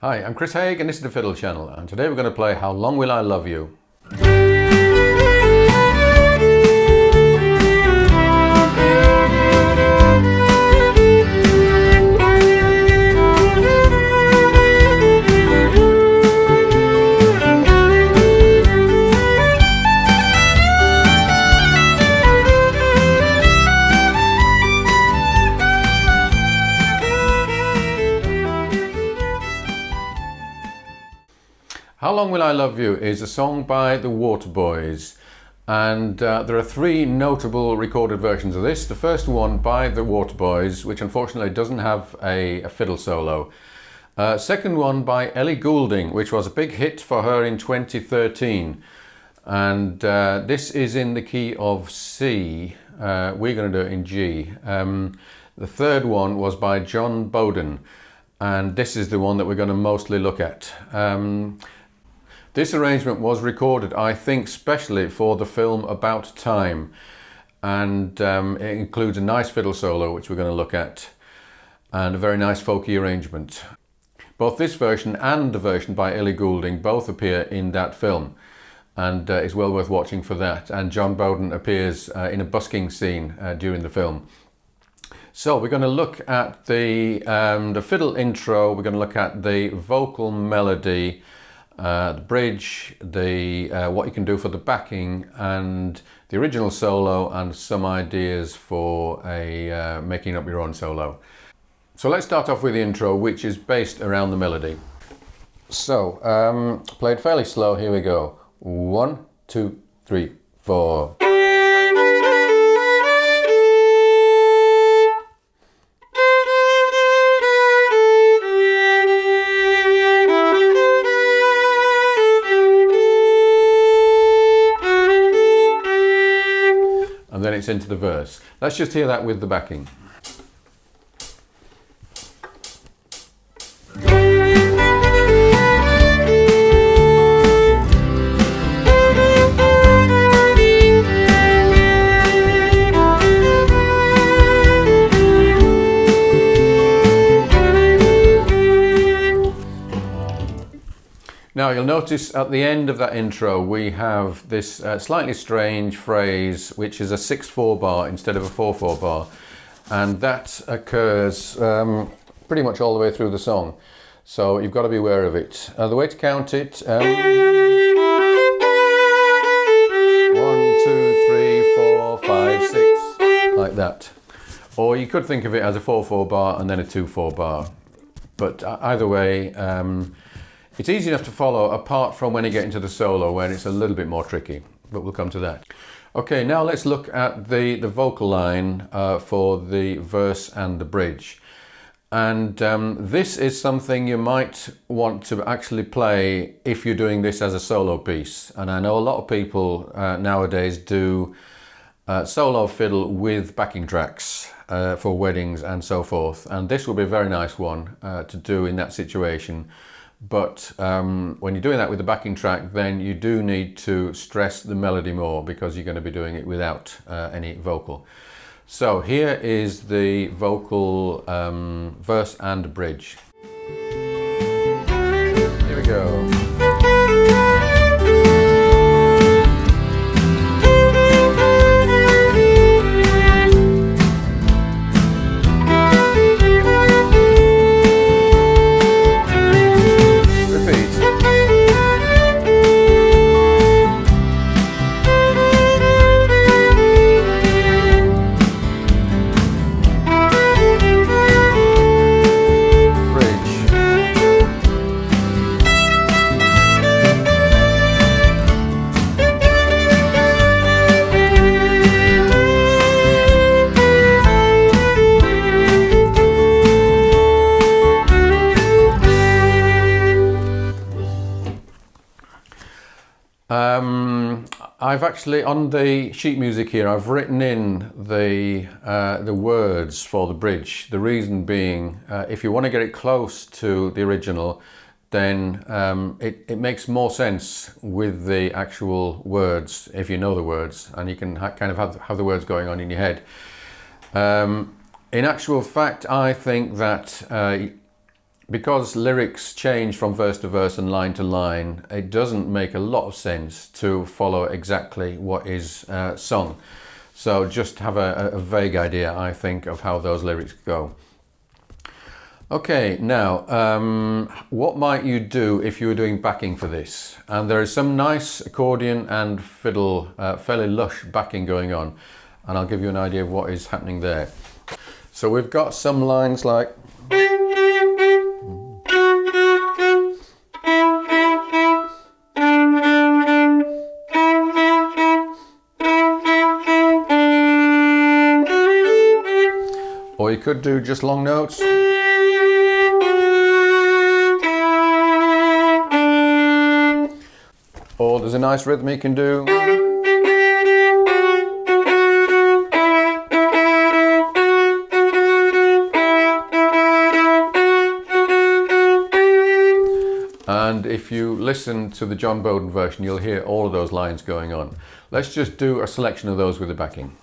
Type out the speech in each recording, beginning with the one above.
Hi, I'm Chris Haigh and this is the Fiddle channel, and today we're going to play How Long Will I Love You? How Long Will I Love You is a song by the Waterboys, and there are three notable recorded versions of this. The first one by the Waterboys, which unfortunately doesn't have a fiddle solo. Second one by Ellie Goulding, which was a big hit for her in 2013, and this is in the key of C. We're going to do it in G. The third one was by John Bowden, and this is the one that we're going to mostly look at. This arrangement was recorded, I think, specially for the film About Time, and it includes a nice fiddle solo, which we're going to look at, and a very nice folky arrangement. Both this version and the version by Ellie Goulding both appear in that film, and it's well worth watching for that. And John Bowden appears in a busking scene during the film. So we're going to look at the fiddle intro, we're going to look at the vocal melody, the bridge, what you can do for the backing, and the original solo, and some ideas for making up your own solo. So let's start off with the intro, which is based around the melody. So played fairly slow. Here we go. 1, 2, 3, 4. And then it's into the verse. Let's just hear that with the backing. Now you'll notice at the end of that intro we have this slightly strange phrase, which is a 6/4 bar instead of a 4/4 bar, and that occurs pretty much all the way through the song, so you've got to be aware of it. The way to count it, 1, 2, 3, 4, 5, 6, like that. Or you could think of it as a 4/4 bar and then a 2/4 bar, but either way, it's easy enough to follow, apart from when you get into the solo, where it's a little bit more tricky, but we'll come to that. Okay, now let's look at the vocal line for the verse and the bridge. And this is something you might want to actually play if you're doing this as a solo piece. And I know a lot of people nowadays do solo fiddle with backing tracks for weddings and so forth. And this will be a very nice one to do in that situation. But when you're doing that with the backing track, then you do need to stress the melody more, because you're going to be doing it without any vocal. So here is the vocal verse and bridge. Here we go. I've actually, on the sheet music here, I've written in the words for the bridge. The reason being, if you want to get it close to the original, then it makes more sense with the actual words, if you know the words, and you can kind of have the words going on in your head. In actual fact, I think that because lyrics change from verse to verse and line to line, it doesn't make a lot of sense to follow exactly what is sung. So just have a vague idea, I think, of how those lyrics go. Okay, now, what might you do if you were doing backing for this? And there is some nice accordion and fiddle, fairly lush backing going on. And I'll give you an idea of what is happening there. So we've got some lines like... Or you could do just long notes. Or there's a nice rhythm you can do. And if you listen to the John Bowden version, you'll hear all of those lines going on. Let's just do a selection of those with the backing.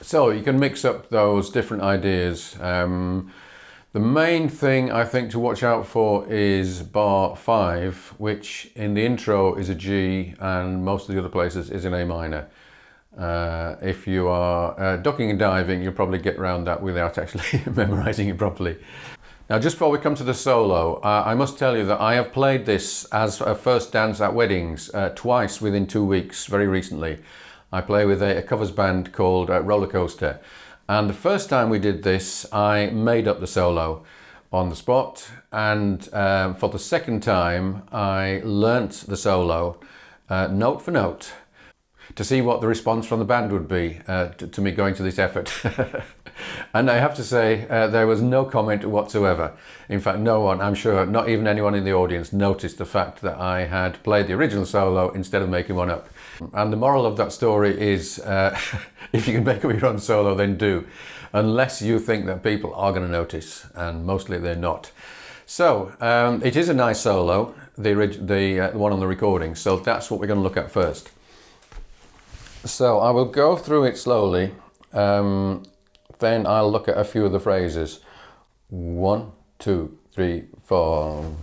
So you can mix up those different ideas. The main thing I think to watch out for is bar 5, which in the intro is a G and most of the other places is an A minor. If you are ducking and diving, you'll probably get around that without actually memorizing it properly. Now, just before we come to the solo, I must tell you that I have played this as a first dance at weddings twice within 2 weeks, very recently. I play with a covers band called Roller Coaster. And the first time we did this, I made up the solo on the spot. And for the second time, I learnt the solo note for note to see what the response from the band would be to me going to this effort. And I have to say, there was no comment whatsoever. In fact, no one, I'm sure, not even anyone in the audience, noticed the fact that I had played the original solo instead of making one up. And the moral of that story is, if you can make up your own solo, then do. Unless you think that people are going to notice, and mostly they're not. So, it is a nice solo, the one on the recording, so that's what we're going to look at first. So I will go through it slowly, then I'll look at a few of the phrases. 1, 2, 3, 4.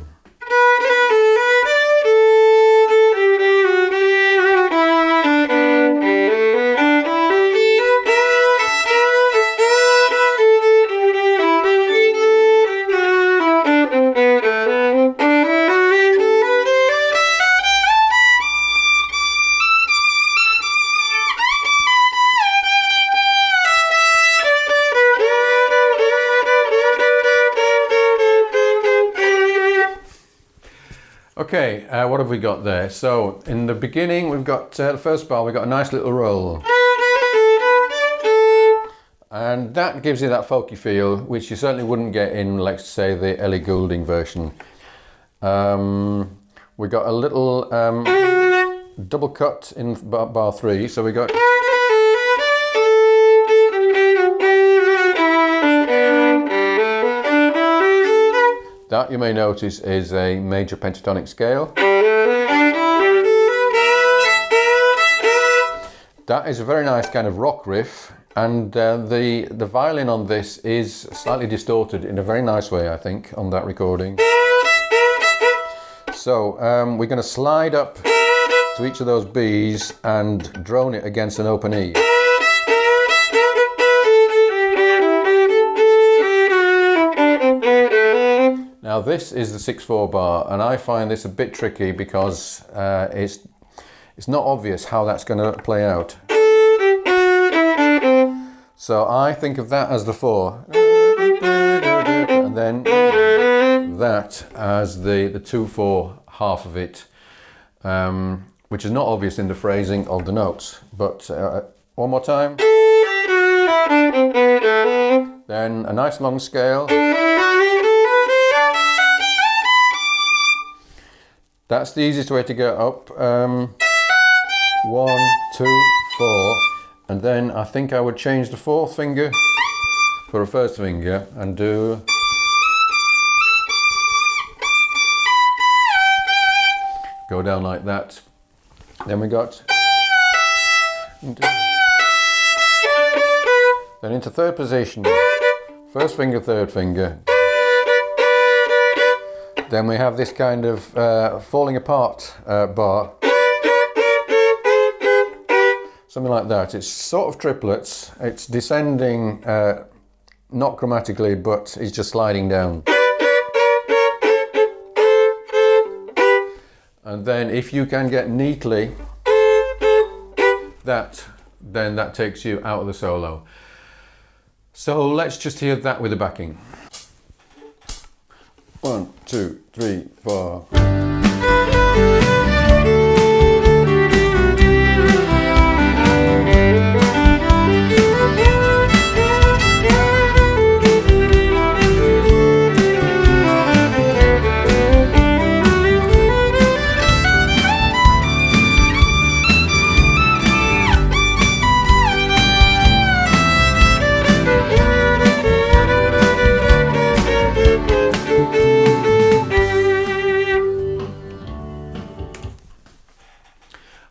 Okay, what have we got there? So in the beginning we've got the first bar, we've got a nice little roll. And that gives you that folky feel, which you certainly wouldn't get in, let's say, the Ellie Goulding version. We got a little double cut in bar 3, so we got... That, you may notice, is a major pentatonic scale. That is a very nice kind of rock riff, and the violin on this is slightly distorted in a very nice way, I think, on that recording. So we're going to slide up to each of those Bs and drone it against an open E. Now this is the 6/4 bar, and I find this a bit tricky because it's not obvious how that's going to play out. So I think of that as the 4, and then that as the 2/4 half of it, which is not obvious in the phrasing of the notes. But one more time. Then a nice long scale. That's the easiest way to get up. 1, 2, 4, and then I think I would change the 4th finger for a 1st finger and do go down like that. Then we got then into 3rd position, 1st finger, 3rd finger. Then we have this kind of falling apart bar. Something like that. It's sort of triplets. It's descending, not chromatically, but it's just sliding down. And then if you can get neatly that, then that takes you out of the solo. So let's just hear that with the backing. 1, 2, 3, 4.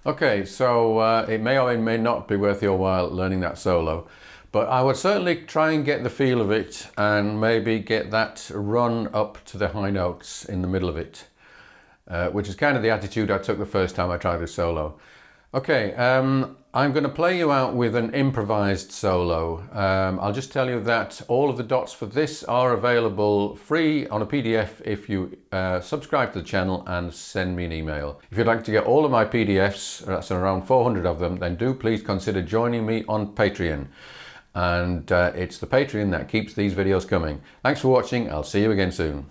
Okay, so it may or may not be worth your while learning that solo, but I would certainly try and get the feel of it and maybe get that run up to the high notes in the middle of it, which is kind of the attitude I took the first time I tried this solo. Okay, I'm going to play you out with an improvised solo. I'll just tell you that all of the dots for this are available free on a PDF if you subscribe to the channel and send me an email. If you'd like to get all of my PDFs, that's around 400 of them, then do please consider joining me on Patreon. And it's the Patreon that keeps these videos coming. Thanks for watching. I'll see you again soon.